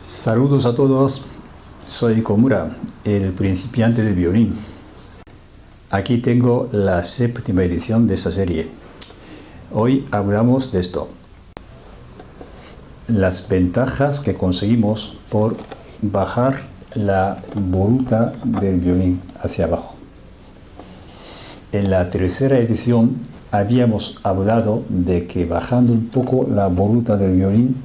Saludos a todos, soy Komura, el principiante del violín. Aquí tengo la séptima edición de esta serie. Hoy hablamos de esto. Las ventajas que conseguimos por bajar la voluta del violín hacia abajo. En la tercera edición habíamos hablado de que bajando un poco la voluta del violín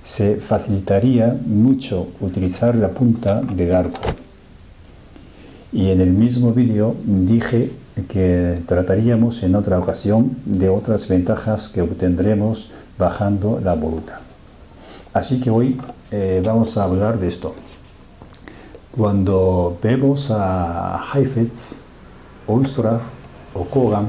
se facilitaría mucho utilizar la punta del arco. Y en el mismo vídeo dije que trataríamos en otra ocasión de otras ventajas que obtendremos bajando la voluta. Así que hoy vamos a hablar de esto. Cuando vemos a Heifetz, Oistrakh o Kogan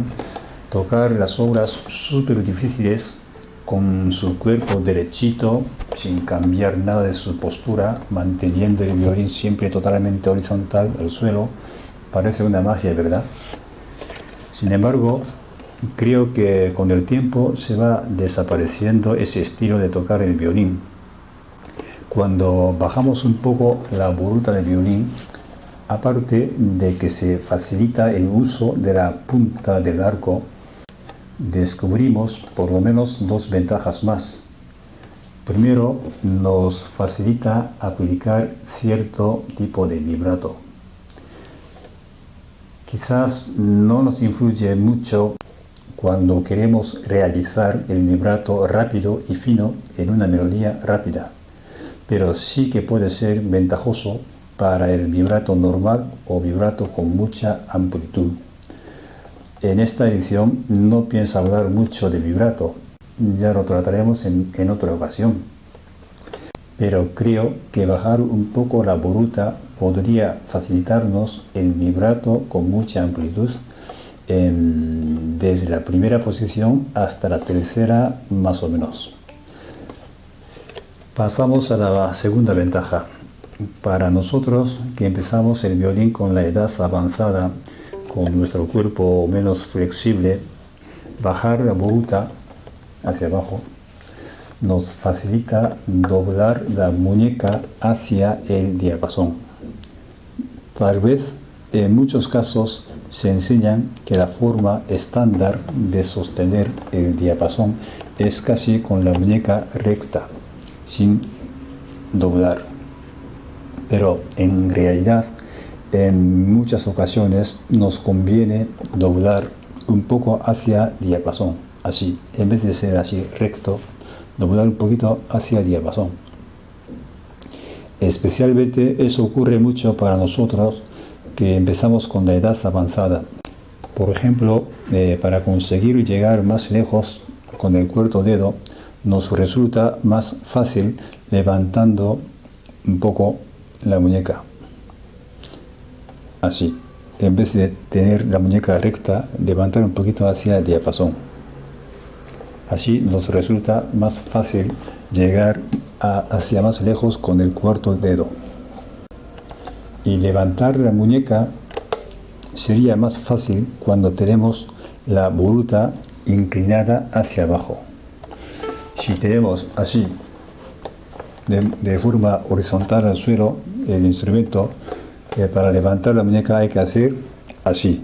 tocar las obras súper difíciles con su cuerpo derechito, sin cambiar nada de su postura, manteniendo el violín siempre totalmente horizontal al suelo, parece una magia, ¿verdad? Sin embargo, creo que con el tiempo se va desapareciendo ese estilo de tocar el violín. Cuando bajamos un poco la voluta del violín, aparte de que se facilita el uso de la punta del arco, descubrimos por lo menos dos ventajas más. Primero, nos facilita aplicar cierto tipo de vibrato. Quizás no nos influye mucho cuando queremos realizar el vibrato rápido y fino en una melodía rápida, pero sí que puede ser ventajoso para el vibrato normal o vibrato con mucha amplitud. En esta edición no pienso hablar mucho de vibrato, ya lo trataremos en otra ocasión. Pero creo que bajar un poco la voluta podría facilitarnos el vibrato con mucha amplitud desde la primera posición hasta la tercera más o menos. Pasamos a la segunda ventaja. Para nosotros que empezamos el violín con la edad avanzada, con nuestro cuerpo menos flexible, bajar la voluta hacia abajo nos facilita doblar la muñeca hacia el diapasón. Tal vez en muchos casos se enseñan que la forma estándar de sostener el diapasón es casi con la muñeca recta, sin doblar. Pero en realidad, en muchas ocasiones nos conviene doblar un poco hacia diapasón, así, en vez de ser así recto, doblar un poquito hacia diapasón. Especialmente eso ocurre mucho para nosotros que empezamos con la edad avanzada. Por ejemplo, para conseguir llegar más lejos con el cuarto dedo, nos resulta más fácil levantando un poco la muñeca. Así, en vez de tener la muñeca recta, levantar un poquito hacia el diapasón. Así nos resulta más fácil llegar hacia más lejos con el cuarto dedo. Y levantar la muñeca sería más fácil cuando tenemos la voluta inclinada hacia abajo. Si tenemos así, de forma horizontal al suelo, el instrumento, para levantar la muñeca hay que hacer así,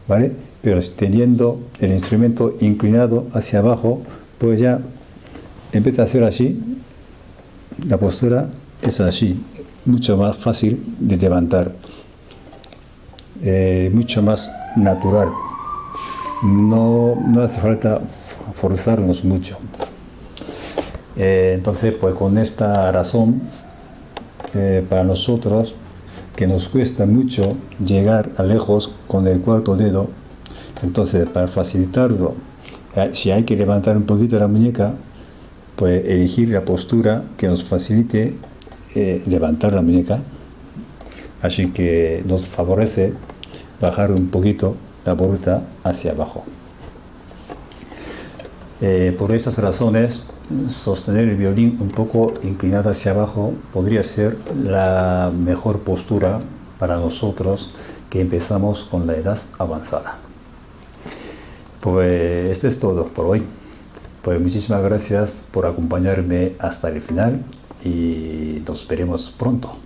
¿vale? Pero teniendo el instrumento inclinado hacia abajo, pues ya empieza a hacer así, la postura es así, mucho más fácil de levantar, mucho más natural, no hace falta forzarnos mucho. Entonces, pues con esta razón, para nosotros que nos cuesta mucho llegar a lejos con el cuarto dedo, entonces para facilitarlo, si hay que levantar un poquito la muñeca, pues elegir la postura que nos facilite levantar la muñeca. Así que nos favorece bajar un poquito la voluta hacia abajo. Por estas razones, sostener el violín un poco inclinado hacia abajo podría ser la mejor postura para nosotros que empezamos con la edad avanzada. Pues esto es todo por hoy. Pues muchísimas gracias por acompañarme hasta el final y nos veremos pronto.